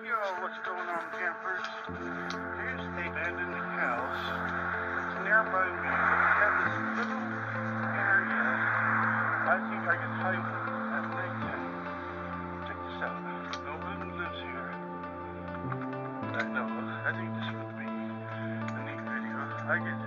Yo, what's going on, campers? Here's the abandoned house. It's nearby me. We have this little area. I think I can hide at nighttime. Check this out. No one lives here. I know. I think this would be a neat video. I get it.